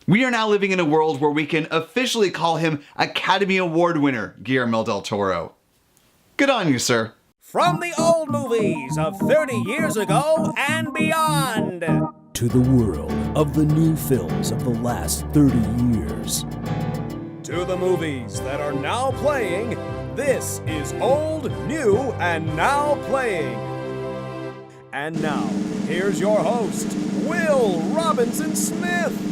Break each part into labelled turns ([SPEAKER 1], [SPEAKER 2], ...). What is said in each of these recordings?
[SPEAKER 1] We are now living in a world where we can officially call him Academy Award winner Guillermo del Toro. Good on you, sir.
[SPEAKER 2] From the old movies of 30 years ago and beyond,
[SPEAKER 3] to the world of the new films of the last 30 years.
[SPEAKER 2] To the movies that are now playing, this is Old, New, and Now Playing. And now, here's your host, Will Robinson Smith.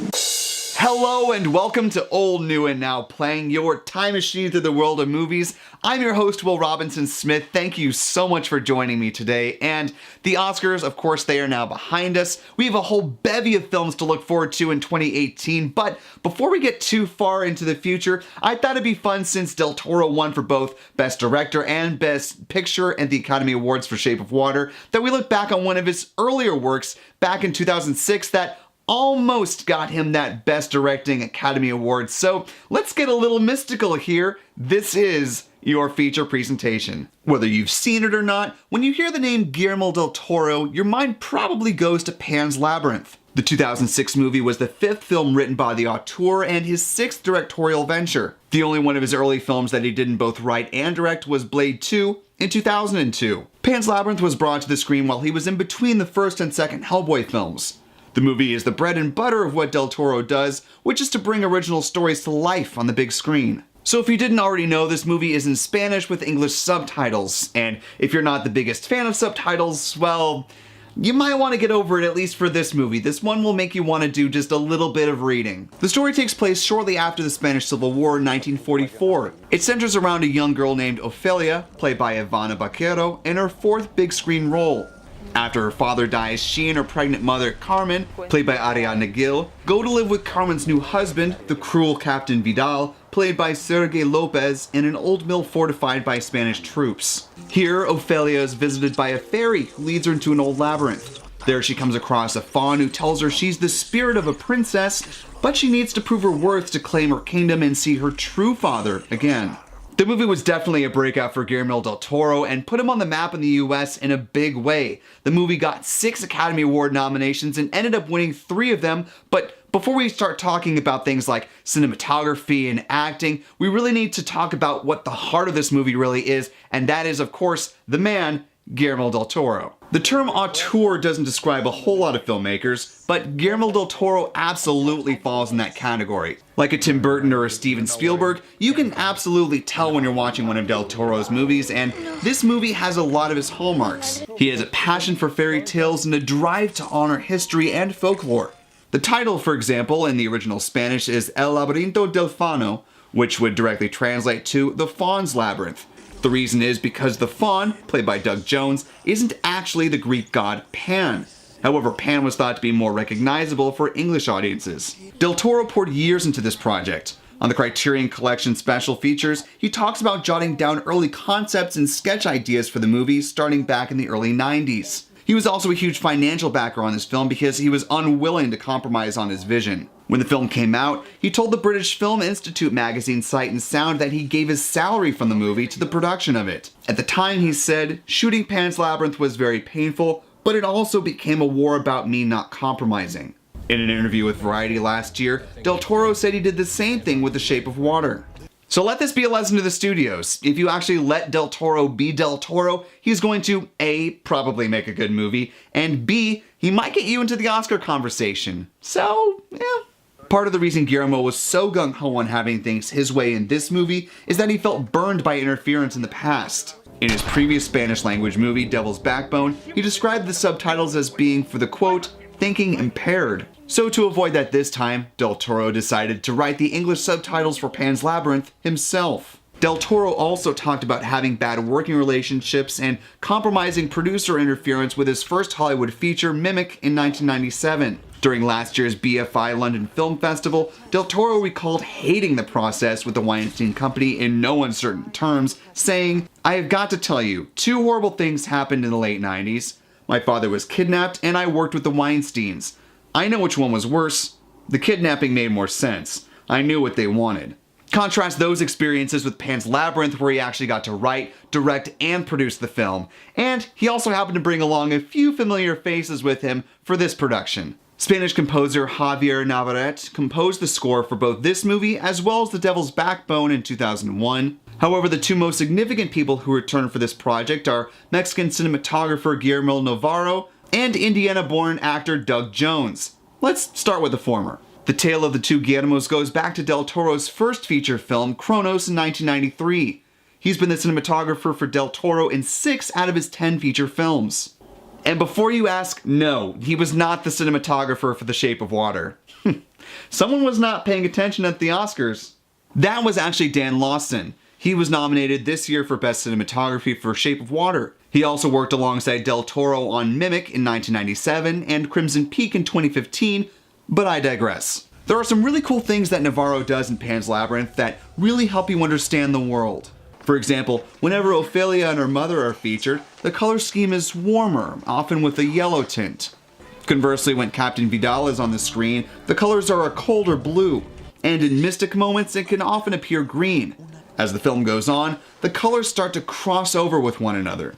[SPEAKER 1] Hello and welcome to Old, New, and Now Playing, your time machine through the world of movies. I'm your host, Will Robinson Smith. Thank you so much for joining me today. And the Oscars, of course, they are now behind us. We have a whole bevy of films to look forward to in 2018. But before we get too far into the future, I thought it'd be fun, since Del Toro won for both Best Director and Best Picture at the Academy Awards for Shape of Water, that we look back on one of his earlier works back in 2006 that almost got him that Best Directing Academy Award. So let's get a little mystical here. This is your feature presentation. Whether you've seen it or not, when you hear the name Guillermo del Toro, your mind probably goes to Pan's Labyrinth. The 2006 movie was the fifth film written by the auteur and his sixth directorial venture. The only one of his early films that he didn't both write and direct was Blade 2 in 2002. Pan's Labyrinth was brought to the screen while he was in between the first and second Hellboy films. The movie is the bread and butter of what Del Toro does, which is to bring original stories to life on the big screen. So if you didn't already know, this movie is in Spanish with English subtitles, and if you're not the biggest fan of subtitles, well, you might want to get over it, at least for this movie. This one will make you want to do just a little bit of reading. The story takes place shortly after the Spanish Civil War in 1944. It centers around a young girl named Ofelia, played by Ivana Baquero, in her fourth big screen role. After her father dies, she and her pregnant mother, Carmen, played by Ariadna Gil, go to live with Carmen's new husband, the cruel Captain Vidal, played by Sergei Lopez, in an old mill fortified by Spanish troops. Here, Ofelia is visited by a fairy who leads her into an old labyrinth. There she comes across a faun who tells her she's the spirit of a princess, but she needs to prove her worth to claim her kingdom and see her true father again. The movie was definitely a breakout for Guillermo del Toro and put him on the map in the US in a big way. The movie got 6 Academy Award nominations and ended up winning 3 of them, but before we start talking about things like cinematography and acting, we really need to talk about what the heart of this movie really is, and that is, of course, the man, Guillermo del Toro. The term auteur doesn't describe a whole lot of filmmakers, but Guillermo del Toro absolutely falls in that category. Like a Tim Burton or a Steven Spielberg, you can absolutely tell when you're watching one of del Toro's movies, and this movie has a lot of his hallmarks. He has a passion for fairy tales and a drive to honor history and folklore. The title, for example, in the original Spanish is El Laberinto del Fauno, which would directly translate to The Faun's Labyrinth. The reason is because the faun, played by Doug Jones, isn't actually the Greek god Pan. However, Pan was thought to be more recognizable for English audiences. Del Toro poured years into this project. On the Criterion Collection special features, he talks about jotting down early concepts and sketch ideas for the movie starting back in the early 90s. He was also a huge financial backer on this film because he was unwilling to compromise on his vision. When the film came out, he told the British Film Institute magazine Sight and Sound that he gave his salary from the movie to the production of it. At the time, he said, "Shooting Pan's Labyrinth was very painful, but it also became a war about me not compromising." In an interview with Variety last year, Del Toro said he did the same thing with The Shape of Water. So let this be a lesson to the studios. If you actually let Del Toro be Del Toro, he's going to A, probably make a good movie, and B, he might get you into the Oscar conversation. So, yeah. Part of the reason Guillermo was so gung-ho on having things his way in this movie is that he felt burned by interference in the past. In his previous Spanish language movie, Devil's Backbone, he described the subtitles as being, for the quote, thinking impaired. So to avoid that this time, Del Toro decided to write the English subtitles for Pan's Labyrinth himself. Del Toro also talked about having bad working relationships and compromising producer interference with his first Hollywood feature, Mimic, in 1997. During last year's BFI London Film Festival, Del Toro recalled hating the process with the Weinstein Company in no uncertain terms, saying, "I have got to tell you, 2 horrible things happened in the late 90s. My father was kidnapped and I worked with the Weinsteins. I know which one was worse. The kidnapping made more sense. I knew what they wanted." Contrast those experiences with Pan's Labyrinth, where he actually got to write, direct, and produce the film. And he also happened to bring along a few familiar faces with him for this production. Spanish composer Javier Navarrete composed the score for both this movie as well as The Devil's Backbone in 2001. However, the two most significant people who returned for this project are Mexican cinematographer Guillermo del Toro and Indiana-born actor Doug Jones. Let's start with the former. The tale of the two Guillermos goes back to Del Toro's first feature film, Cronos, in 1993. He's been the cinematographer for Del Toro in 6 out of his 10 feature films. And before you ask, no, he was not the cinematographer for The Shape of Water. Someone was not paying attention at the Oscars. That was actually Dan Lawson. He was nominated this year for Best Cinematography for Shape of Water. He also worked alongside Del Toro on Mimic in 1997 and Crimson Peak in 2015, but I digress. There are some really cool things that Navarro does in Pan's Labyrinth that really help you understand the world. For example, whenever Ofelia and her mother are featured, the color scheme is warmer, often with a yellow tint. Conversely, when Captain Vidal is on the screen, the colors are a colder blue, and in mystic moments it can often appear green. As the film goes on, the colors start to cross over with one another.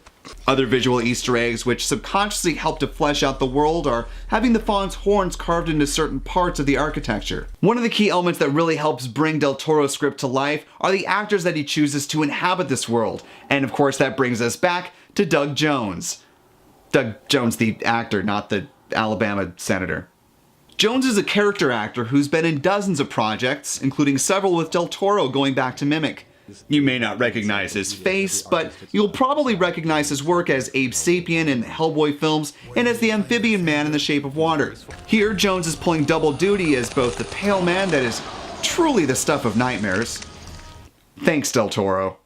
[SPEAKER 1] Other visual Easter eggs which subconsciously help to flesh out the world are having the faun's horns carved into certain parts of the architecture. One of the key elements that really helps bring Del Toro's script to life are the actors that he chooses to inhabit this world, and of course that brings us back to Doug Jones. Doug Jones the actor, not the Alabama senator. Jones is a character actor who's been in dozens of projects, including several with Del Toro going back to Mimic. You may not recognize his face, but you'll probably recognize his work as Abe Sapien in the Hellboy films and as the Amphibian Man in The Shape of Water. Here, Jones is pulling double duty as both the pale man that is truly the stuff of nightmares. Thanks, Del Toro.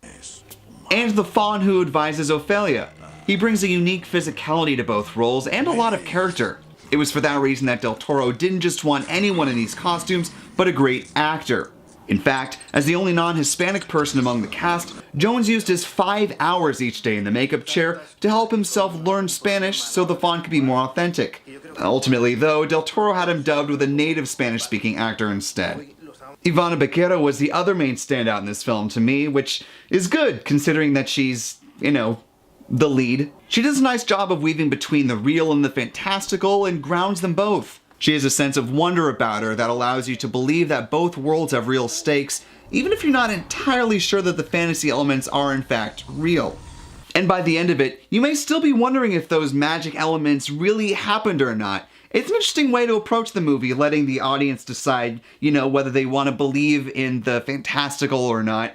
[SPEAKER 1] And the faun who advises Ofelia. He brings a unique physicality to both roles and a lot of character. It was for that reason that Del Toro didn't just want anyone in these costumes, but a great actor. In fact, as the only non-Hispanic person among the cast, Jones used his 5 hours each day in the makeup chair to help himself learn Spanish so the faun could be more authentic. Ultimately, though, Del Toro had him dubbed with a native Spanish-speaking actor instead. Ivana Baquero was the other main standout in this film to me, which is good considering that she's, the lead. She does a nice job of weaving between the real and the fantastical and grounds them both. She has a sense of wonder about her that allows you to believe that both worlds have real stakes, even if you're not entirely sure that the fantasy elements are in fact real. And by the end of it, you may still be wondering if those magic elements really happened or not. It's an interesting way to approach the movie, letting the audience decide, whether they want to believe in the fantastical or not.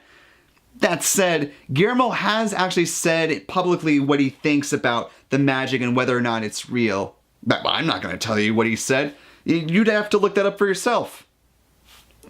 [SPEAKER 1] That said, Guillermo has actually said publicly what he thinks about the magic and whether or not it's real. But I'm not going to tell you what he said. You'd have to look that up for yourself,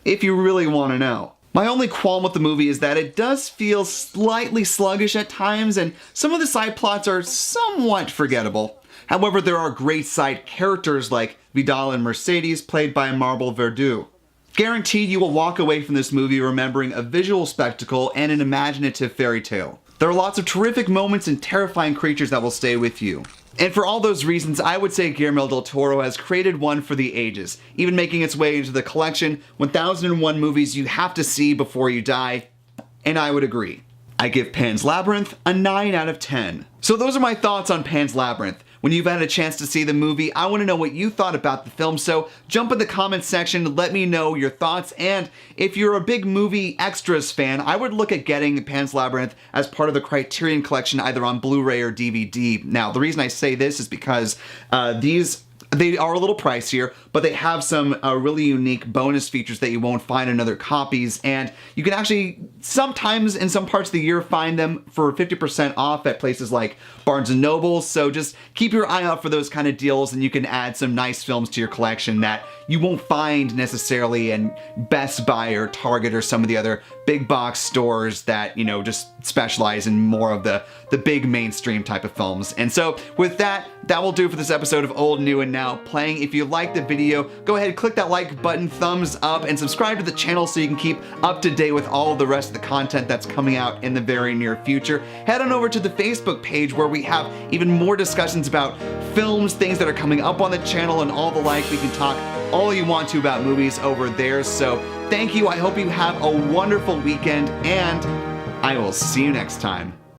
[SPEAKER 1] if you really want to know. My only qualm with the movie is that it does feel slightly sluggish at times, and some of the side plots are somewhat forgettable. However, there are great side characters like Vidal and Mercedes, played by Marble Verdu. Guaranteed you will walk away from this movie remembering a visual spectacle and an imaginative fairy tale. There are lots of terrific moments and terrifying creatures that will stay with you. And for all those reasons, I would say Guillermo del Toro has created one for the ages, even making its way into the collection 1001 movies you have to see before you die, and I would agree. I give Pan's Labyrinth a 9 out of 10. So those are my thoughts on Pan's Labyrinth. When you've had a chance to see the movie, I want to know what you thought about the film, so jump in the comments section, let me know your thoughts, and if you're a big movie extras fan, I would look at getting Pan's Labyrinth as part of the Criterion Collection either on Blu-ray or DVD. Now, the reason I say this is because they are a little pricier, but they have some really unique bonus features that you won't find in other copies, and you can actually sometimes in some parts of the year find them for 50% off at places like Barnes & Noble, so just keep your eye out for those kind of deals and you can add some nice films to your collection that you won't find necessarily in Best Buy or Target or some of the other big box stores that, just specialize in more of the big mainstream type of films. And so with that will do for this episode of Old, New, and Now Playing. If you liked the video, go ahead and click that like button, thumbs up, and subscribe to the channel so you can keep up to date with all of the rest of the content that's coming out in the very near future. Head on over to the Facebook page where we have even more discussions about films, things that are coming up on the channel, and all the like. We can talk all you want to about movies over there. So thank you. I hope you have a wonderful weekend, and I will see you next time.